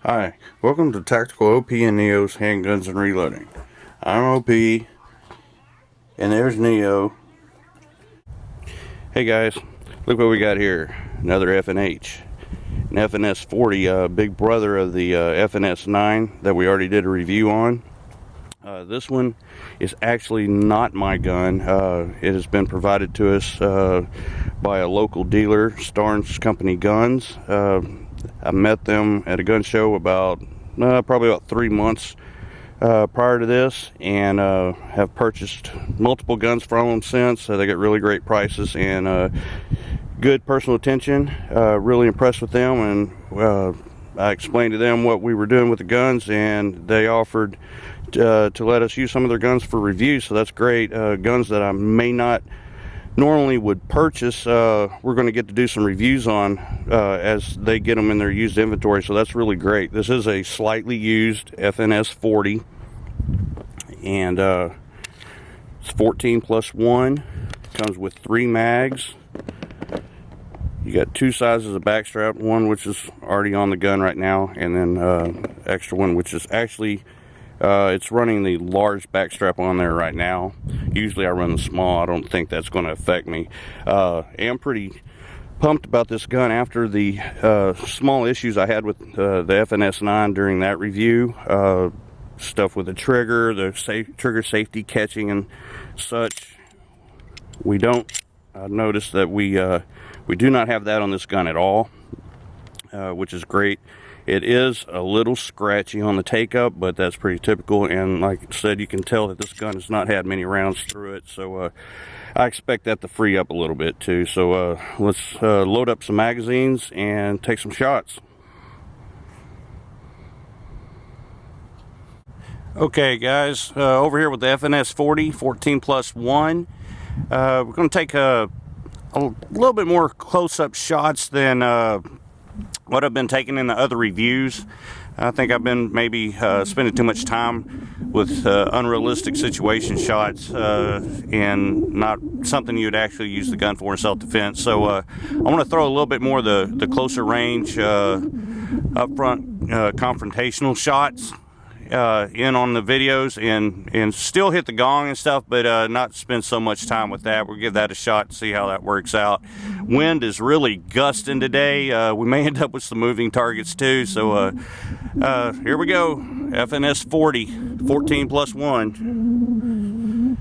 Hi, welcome to Tactical OP and Neo's Handguns and Reloading. I'm OP, and there's Neo. Hey guys, look what we got here. Another FNH. An FNS 40, big brother of the FNS 9 that we already did a review on. This one is actually not my gun. It has been provided to us by a local dealer, Starnes Company Guns. I met them at a gun show probably about 3 months prior to this, and have purchased multiple guns from them since. They got really great prices and good personal attention. Really impressed with them, and I explained to them what we were doing with the guns, and they offered to let us use some of their guns for review. So that's great. Guns that I may not normally would purchase, we're going to get to do some reviews on as they get them in their used inventory, so that's really great. This is a slightly used FNS 40, and it's 14+1. Comes with 3 mags. You got 2 sizes of backstrap, one which is already on the gun right now, and then extra one which is actually it's running the large backstrap on there right now. Usually I run the small. I don't think that's going to affect me. I'm pretty pumped about this gun after the small issues I had with the FNS 9 during that review. Stuff with the trigger, the trigger safety catching and such. We don't notice that we do not have that on this gun at all, which is great. It is a little scratchy on the take-up, but that's pretty typical, and like I said, you can tell that this gun has not had many rounds through it, so I expect that to free up a little bit too. So let's load up some magazines and take some shots. Okay guys, over here with the FNS 40, 14+1, we're going to take a little bit more close-up shots than what I've been taking in the other reviews. I think I've been maybe spending too much time with unrealistic situation shots and not something you'd actually use the gun for in self-defense. So I want to throw a little bit more of the closer range upfront confrontational shots in on the videos, and still hit the gong and stuff, but not spend so much time with that. We'll give that a shot and see how that works out. Wind is really gusting today. We may end up with some moving targets too, so here we go. FNS 40, 14+1.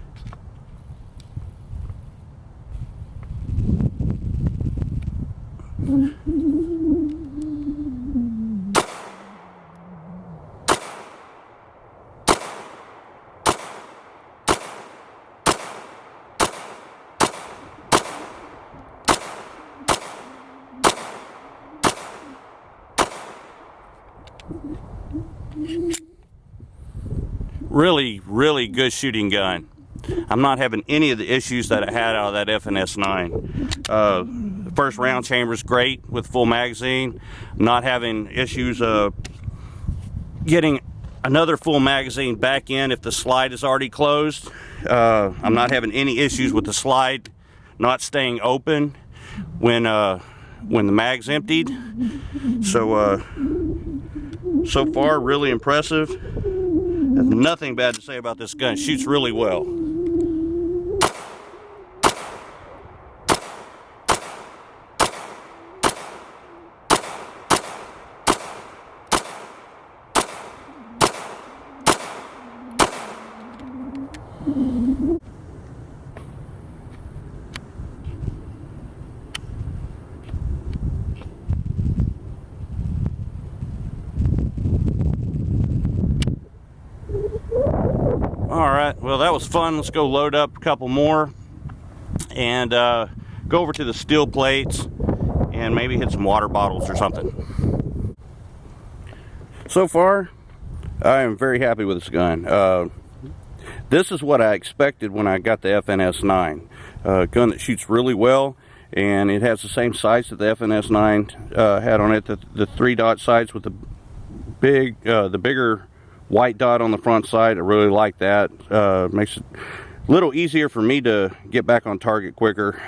Really good shooting gun. I'm not having any of the issues that I had out of that FNS 9. The first round chamber is great with full magazine. Not having issues getting another full magazine back in if the slide is already closed. I'm not having any issues with the slide not staying open when the mag's emptied. So far, really impressive. Have nothing bad to say about this gun. It shoots really well. Alright, well that was fun. Let's go load up a couple more and go over to the steel plates and maybe hit some water bottles or something. So far, I am very happy with this gun. This is what I expected when I got the FNS 9. A gun that shoots really well, and it has the same sights that the FNS 9 had on it. The 3-dot sights with the bigger white dot on the front side. I really like that. Makes it a little easier for me to get back on target quicker.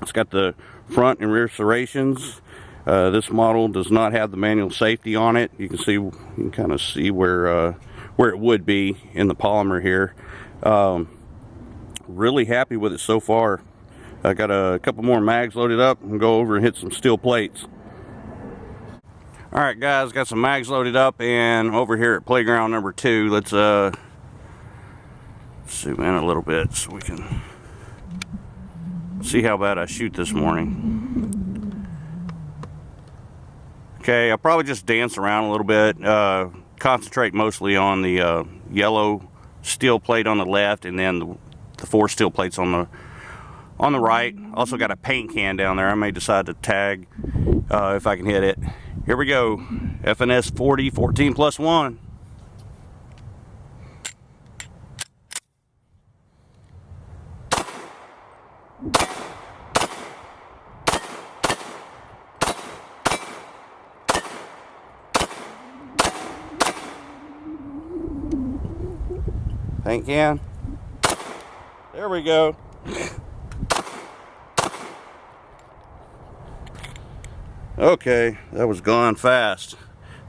It's got the front and rear serrations. This model does not have the manual safety on it. You can kind of see where it would be in the polymer here. Really happy with it so far. I got a couple more mags loaded up and go over and hit some steel plates. Alright guys, got some mags loaded up and over here at playground number 2, let's zoom in a little bit so we can see how bad I shoot this morning. Okay, I'll probably just dance around a little bit, concentrate mostly on the yellow steel plate on the left and then the 4 steel plates on the right. Also got a paint can down there. I may decide to tag if I can hit it. Here we go. FNS 40, 14 plus 1. Paint can. There we go. Okay, that was gone fast.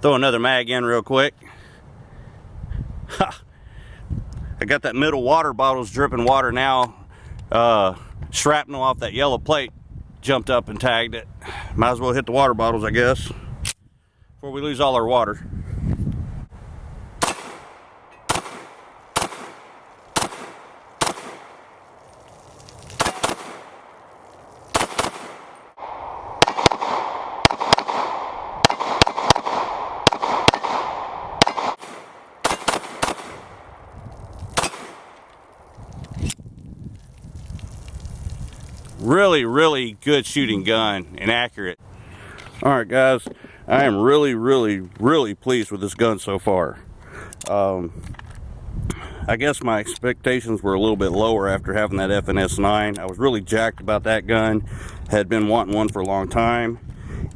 Throw another mag in real quick. Ha! I got that middle water bottles dripping water now. Shrapnel off that yellow plate jumped up and tagged it. Might as well hit the water bottles, I guess, before we lose all our water. Really good shooting gun and accurate. Alright guys, I am really pleased with this gun so far. I guess my expectations were a little bit lower after having that FNS 9. I was really jacked about that gun. Had been wanting one for a long time,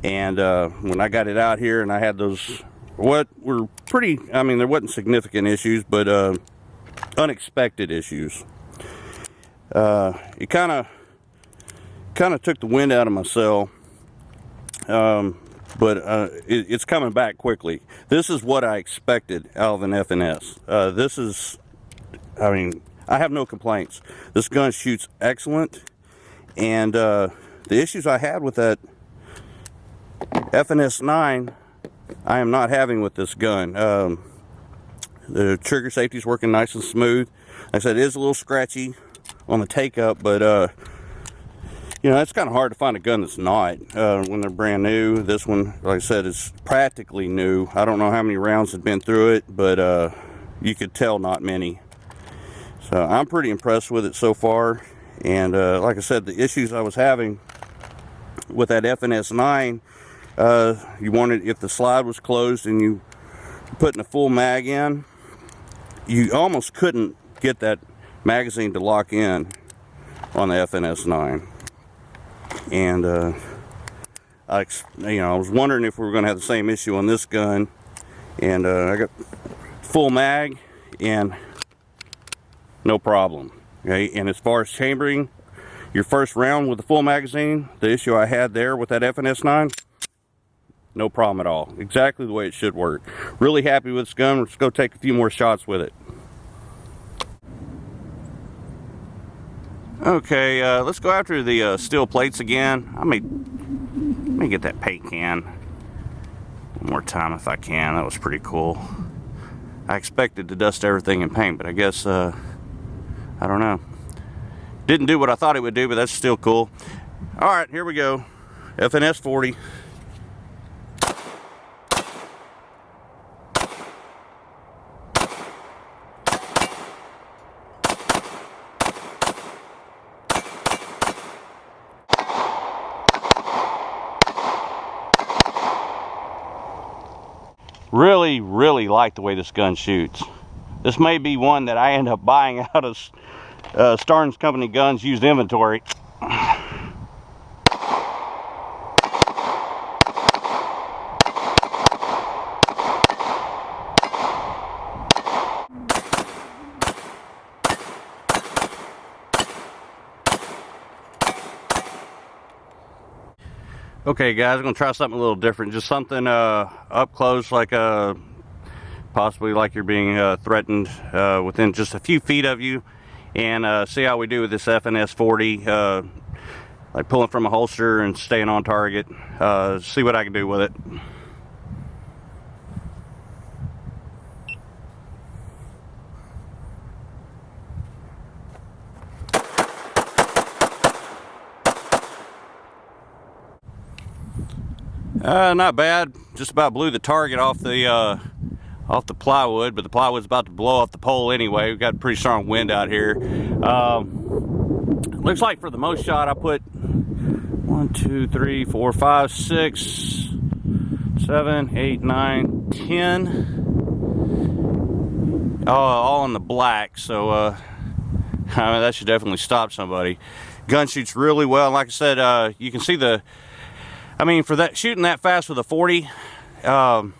and when I got it out here and I had those, what were pretty, I mean, there wasn't significant issues, but unexpected issues. It kind of took the wind out of my sail, but it's coming back quickly. This is what I expected out of an FNS. This is, I mean, I have no complaints. This gun shoots excellent, and the issues I had with that FNS 9, I am not having with this gun. The trigger safety is working nice and smooth. Like I said, it is a little scratchy on the take-up, but you know, it's kind of hard to find a gun that's not when they're brand new. This one, like I said, is practically new. I don't know how many rounds have been through it, but you could tell not many. So I'm pretty impressed with it so far. And like I said, the issues I was having with that FNS 9, you wanted, if the slide was closed and you putting a full mag in, you almost couldn't get that magazine to lock in on the FNS 9. And I was wondering if we were going to have the same issue on this gun, and I got full mag and no problem. Okay, and as far as chambering your first round with the full magazine, the issue I had there with that FNS 9, no problem at all. Exactly the way it should work. Really happy with this gun. Let's go take a few more shots with it. Okay, let's go after the steel plates again. Let me get that paint can one more time if I can. That was pretty cool. I expected to dust everything in paint, but I guess, I don't know. Didn't do what I thought it would do, but that's still cool. Alright, here we go. FNS 40. Really like the way this gun shoots. This may be one that I end up buying out of Starnes Company Guns used inventory. Okay guys, I'm gonna try something a little different, just something up close, like possibly like you're being threatened within just a few feet of you, and see how we do with this FNS 40, like pulling from a holster and staying on target. See what I can do with it. Not bad. Just about blew the target off the plywood, but the plywood's about to blow off the pole anyway. We've got a pretty strong wind out here. Looks like for the most shot I put 1, 2, 3, 4, 5, 6, 7, 8, 9, 10. All in the black, so I mean, that should definitely stop somebody. Gun shoots really well. Like I said, you can see the, I mean, for that, shooting that fast with a 40, and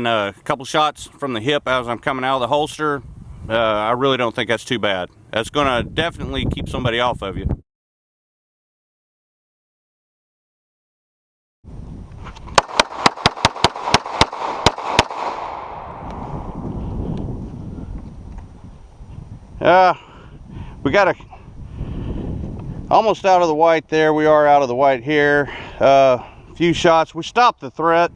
a couple shots from the hip as I'm coming out of the holster, I really don't think that's too bad. That's gonna definitely keep somebody off of you. We got almost out of the white there. We are out of the white here. Few shots. We stopped the threat.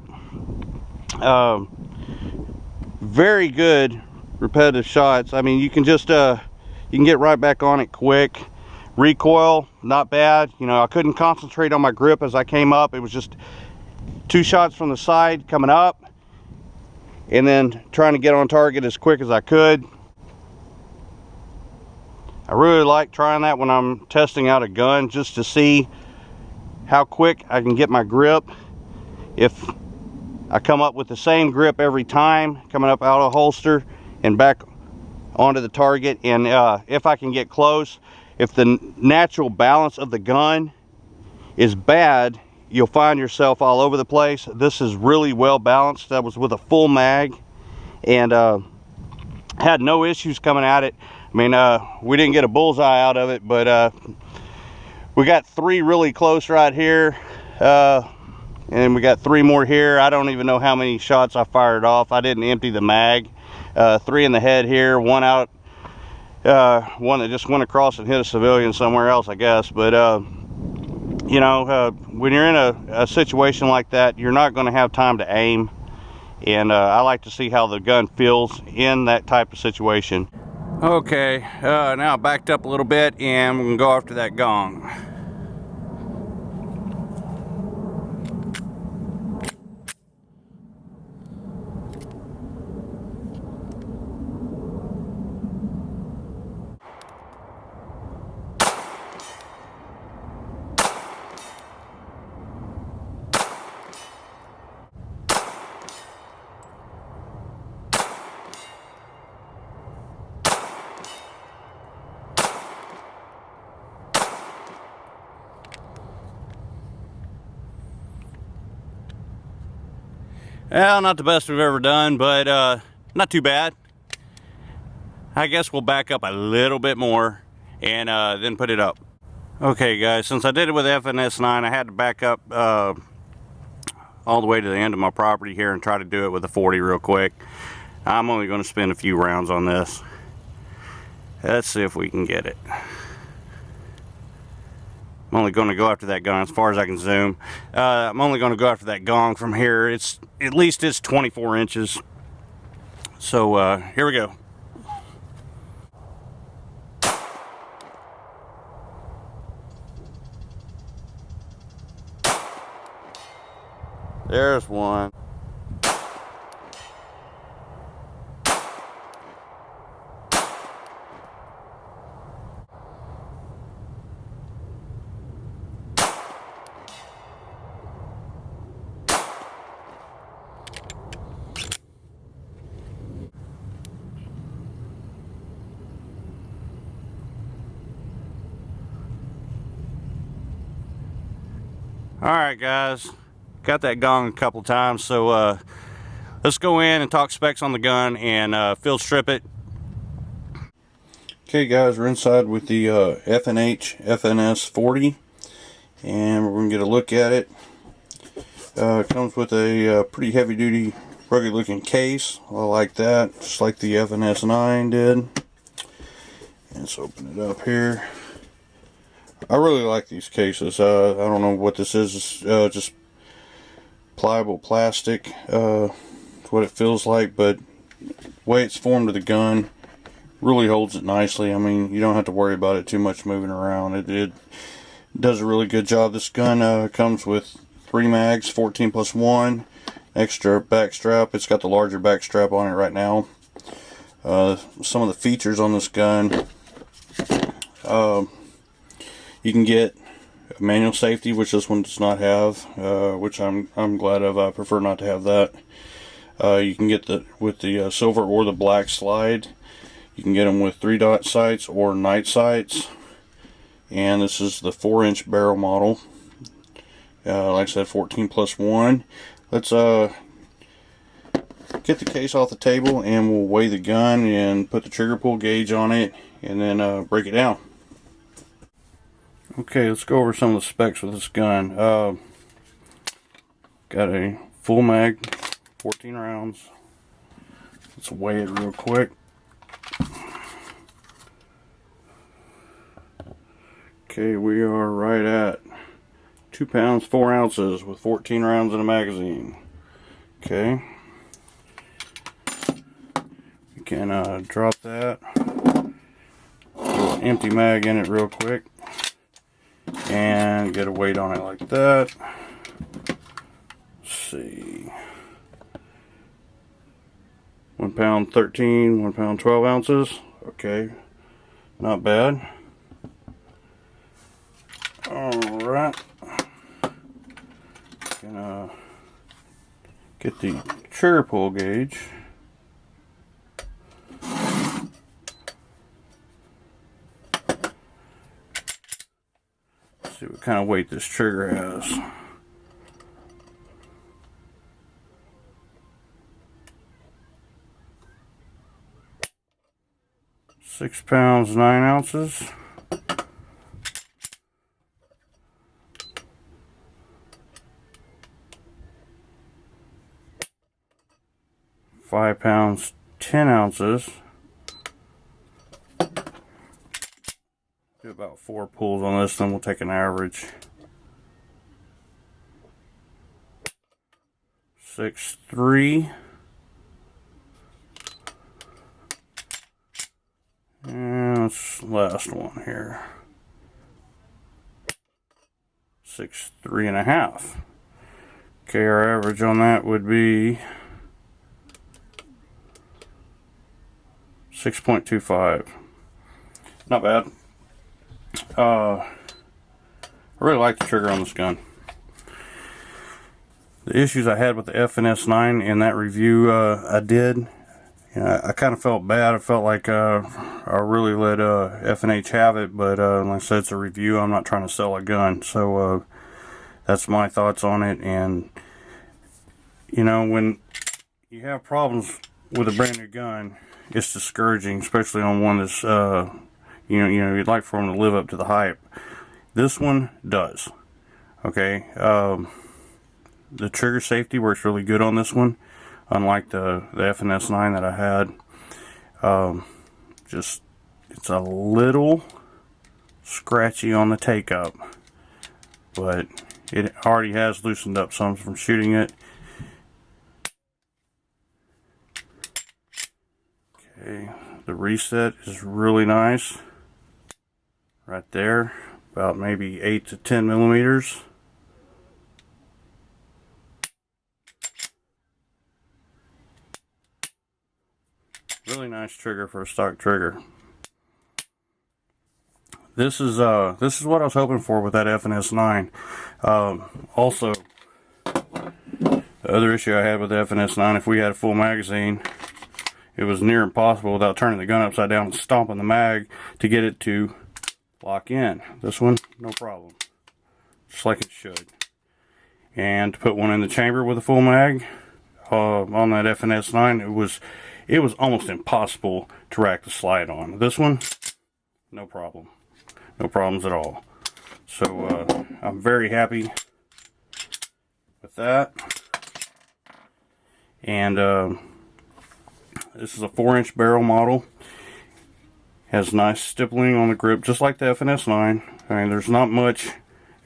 Very good repetitive shots. I mean, you can just you can get right back on it quick. Recoil, not bad. You know, I couldn't concentrate on my grip as I came up. It was just 2 shots from the side coming up, and then trying to get on target as quick as I could. I really like trying that when I'm testing out a gun, just to see how quick I can get my grip. If I come up with the same grip every time, coming up out of holster and back onto the target, and if I can get close, if the natural balance of the gun is bad, you'll find yourself all over the place. This is really well balanced. That was with a full mag, and had no issues coming at it. I mean, we didn't get a bullseye out of it, but we got 3 really close right here, and we got 3 more here. I don't even know how many shots I fired off. I didn't empty the mag. 3 in the head here, 1 out, one that just went across and hit a civilian somewhere else, I guess. But you know, when you're in a situation like that, you're not going to have time to aim, and I like to see how the gun feels in that type of situation. Okay, now I backed up a little bit, and we're gonna go after that gong. Well, not the best we've ever done, but not too bad. I guess we'll back up a little bit more and then put it up. Okay guys, since I did it with FNS 9, I had to back up all the way to the end of my property here and try to do it with a 40 real quick. I'm only going to spend a few rounds on this. Let's see if we can get it. I'm only going to go after that gun as far as I can zoom. I'm only going to go after that gong from here. It's at least it's 24 inches. So here we go. There's one. Alright guys, got that gong a couple times, so let's go in and talk specs on the gun and field strip it. Okay guys, we're inside with the FNH FNS 40, and we're going to get a look at it. It comes with a pretty heavy duty rugged looking case. I like that, just like the FNS 9 did. And let's open it up here. I really like these cases. I don't know what this is. It's just pliable plastic. It's what it feels like, but the way it's formed to the gun really holds it nicely. I mean, you don't have to worry about it too much moving around. It does a really good job. This gun comes with 3 mags, 14+1, extra back strap. It's got the larger back strap on it right now. Some of the features on this gun, you can get manual safety, which this one does not have, which I'm glad of. I prefer not to have that. You can get with the silver or the black slide. You can get them with 3-dot sights or night sights. And this is the 4-inch barrel model. Like I said, 14+1. Let's get the case off the table, and we'll weigh the gun and put the trigger pull gauge on it, and then break it down. Okay, let's go over some of the specs of this gun. Got a full mag, 14 rounds. Let's weigh it real quick. Okay, we are right at 2 pounds 4 ounces with 14 rounds in a magazine. Okay, you can drop that, throw an empty mag in it real quick, and get a weight on it like that. Let's see, 1 pound 13, 1 pound 12 ounces. Okay, not bad. Alright, gonna get the trigger pull gauge. See what kind of weight this trigger has. £6 pounds 9 ounces. £5 pounds 10 ounces. Do about 4 pulls on this, then we'll take an average. 6.3. And that's the last one here. 6.3.5. Okay, our average on that would be 6.25. Not bad. I really like the trigger on this gun. The issues I had with the FNS 9 in that review I did, I kind of felt bad. I felt like I really let FNH have it, but like I said, it's a review. I'm not trying to sell a gun, so that's my thoughts on it. And when you have problems with a brand new gun, it's discouraging, especially on one that's you'd like for them to live up to the hype. This one does. Okay, the trigger safety works really good on this one, unlike the FNS 9 that I had. Just it's a little scratchy on the take up, but it already has loosened up some from shooting it. Okay, the reset is really nice right there, about maybe 8 to 10 millimeters. Really nice trigger for a stock trigger. This is what I was hoping for with that FNS 9. Also, the other issue I had with the FNS 9, if we had a full magazine, it was near impossible without turning the gun upside down and stomping the mag to get it to lock in. This one, no problem. Just like it should. And to put one in the chamber with a full mag, on that FNS 9, it was almost impossible to rack the slide on. This one, no problem. No problems at all. So I'm very happy with that. And this is a 4-inch barrel model. Has nice stippling on the grip, just like the FNS 9. I mean, there's not much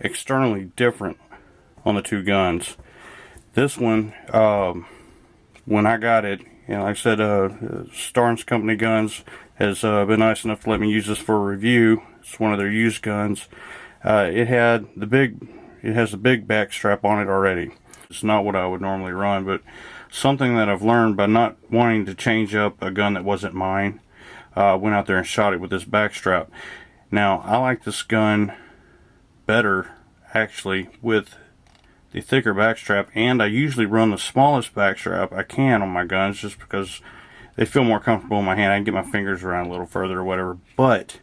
externally different on the two guns. This one, when I got it, you know, like I said, Starnes Company Guns has been nice enough to let me use this for a review. It's one of their used guns. It has the big back strap on it already. It's not what I would normally run, but something that I've learned by not wanting to change up a gun that wasn't mine. Went out there and shot it with this back strap. Now, I like this gun better, actually, with the thicker back strap, and I usually run the smallest back strap I can on my guns just because they feel more comfortable in my hand. I can get my fingers around a little further or whatever. But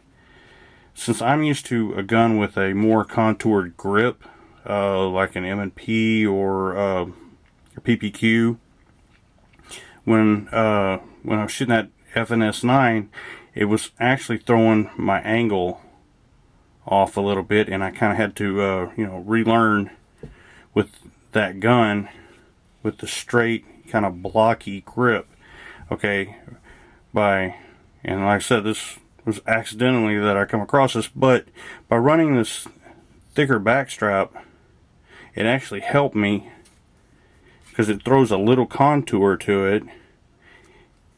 since I'm used to a gun with a more contoured grip, like an M&P or a PPQ, when I was shooting that FNS 9, it was actually throwing my angle off a little bit, and I kind of had to you know, relearn with that gun with the straight kind of blocky grip. Okay, and like I said, this was accidentally that I come across this, but by running this thicker back strap, it actually helped me because it throws a little contour to it,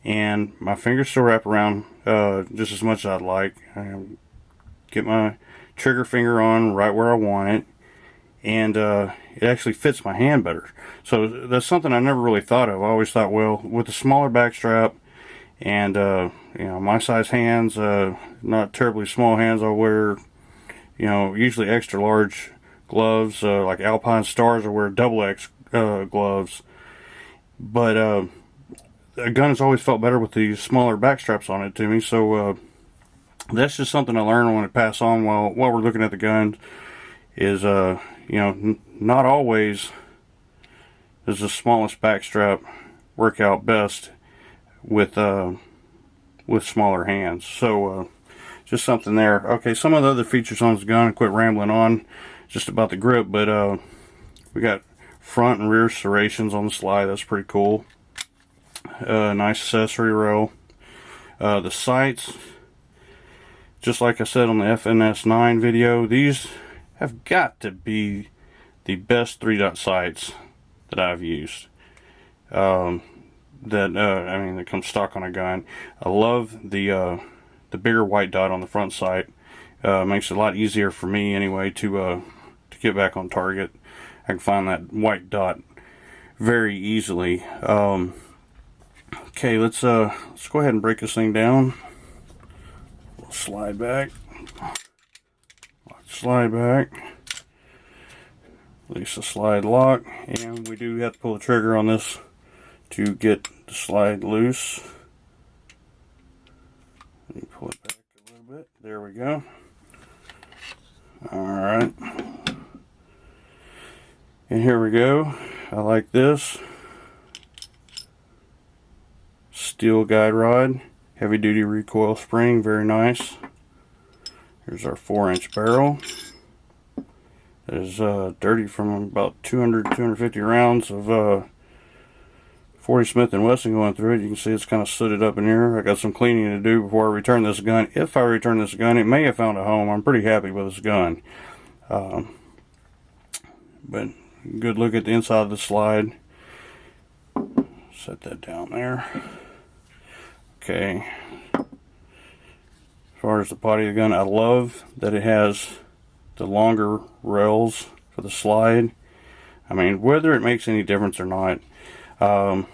and my fingers still wrap around just as much as I'd like. I get my trigger finger on right where I want it, and it actually fits my hand better. So that's something I never really thought of. I always thought, well, with a smaller back strap and you know, my size hands, not terribly small hands, I'll wear, you know, usually extra large gloves, like Alpine Stars, or wear double X gloves. But a gun has always felt better with these smaller back straps on it to me. So that's just something I learned I want to pass on while we're looking at the guns. Is you know, not always does the smallest back strap work out best with smaller hands. So just something there. Okay, some of the other features on this gun, I quit rambling on just about the grip, but we got front and rear serrations on the slide. That's pretty cool. Nice accessory rail. The sights, just like I said on the FNS 9 video, these have got to be the best 3-dot sights that I've used. I mean, that come stock on a gun. I love the bigger white dot on the front sight. Makes it a lot easier for me anyway to get back on target. I can find that white dot very easily. Okay, let's go ahead and break this thing down. We'll slide back. Slide back. Release the slide lock, and we do have to pull the trigger on this to get the slide loose. Let me pull it back a little bit. There we go. Alright. And here we go. I like this. Steel guide rod. Heavy duty recoil spring. Very nice. Here's our 4-inch barrel. It is dirty from about 250 rounds of 40 Smith & Wesson going through it. You can see it's kind of sooted up in here. I got some cleaning to do before I return this gun. If I return this gun, it may have found a home. I'm pretty happy with this gun. But good look at the inside of the slide. Set that down there. Okay. As far as the body of the gun, I love that it has the longer rails for the slide. I mean, whether it makes any difference or not, I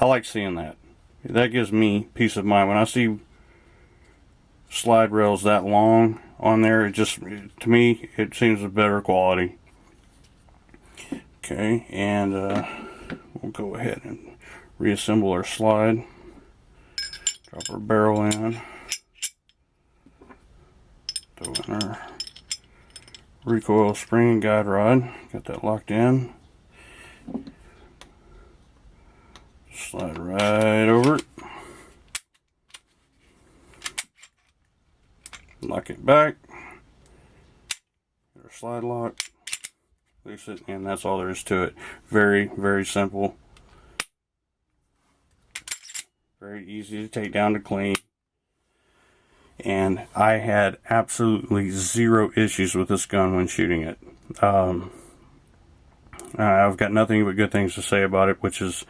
like seeing that. That gives me peace of mind. When I see slide rails that long on there, it just, to me, it seems a better quality. Okay, and we'll go ahead and reassemble our slide. Drop our barrel in. Throw in our recoil spring guide rod. Got that locked in. Slide right over it. Lock it back. our slide lock, loose it, and that's all there is to it. Very, very simple. Very easy to take down to clean. And I had absolutely zero issues with this gun when shooting it. I've got nothing but good things to say about it, which is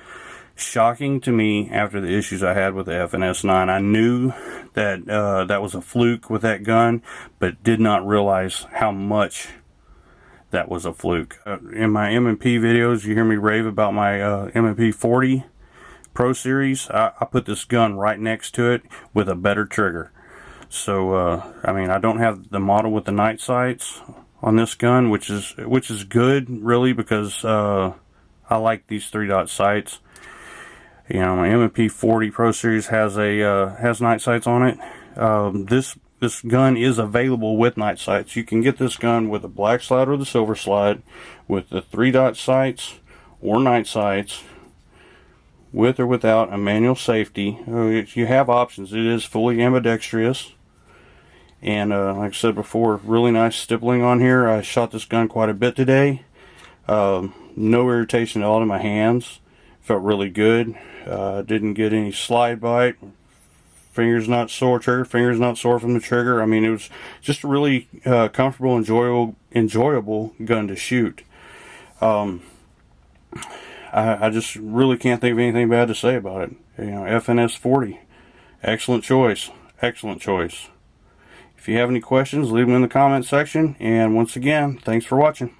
shocking to me after the issues I had with the FNS 9. I knew that that was a fluke with that gun, but did not realize how much that was a fluke. In my M&P videos, you hear me rave about my M&P 40 Pro Series. I put this gun right next to it with a better trigger. So, I mean, I don't have the model with the night sights on this gun, which is good, really, because I like these 3-dot sights. You know, my M&P 40 Pro Series has night sights on it. This gun is available with night sights. You can get this gun with a black slide or the silver slide, with the 3-dot sights or night sights, with or without a manual safety. You have options. It is fully ambidextrous. And like I said before, really nice stippling on here. I shot this gun quite a bit today. No irritation at all in my hands. Felt really good. Didn't get any slide bite. Fingers not sore. Trigger fingers not sore from the trigger. I mean, it was just a really comfortable, enjoyable gun to shoot. I just really can't think of anything bad to say about it. You know, FNS 40, excellent choice. Excellent choice. If you have any questions, leave them in the comment section. And once again, thanks for watching.